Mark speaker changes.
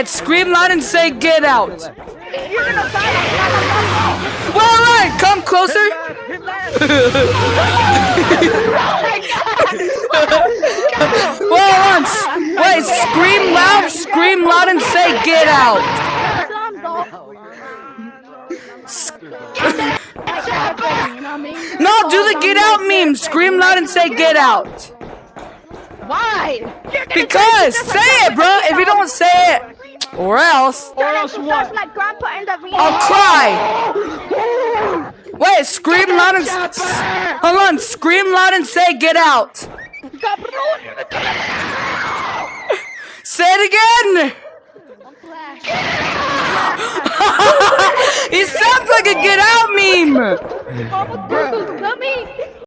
Speaker 1: it. Scream loud and say get out.
Speaker 2: You're gonna find out.
Speaker 1: Well, alright, come closer. Well, once. Wait, scream loud and say get out. No, do the get out meme. Scream loud and say get out.
Speaker 2: Why?
Speaker 1: Because say it, bro. If you don't say it, or else
Speaker 2: what? Like grandpa in the
Speaker 1: I'll cry. Wait, scream loud and hold on. Scream loud and say get out. Say it again. It sounds like a get out meme.
Speaker 2: Let me.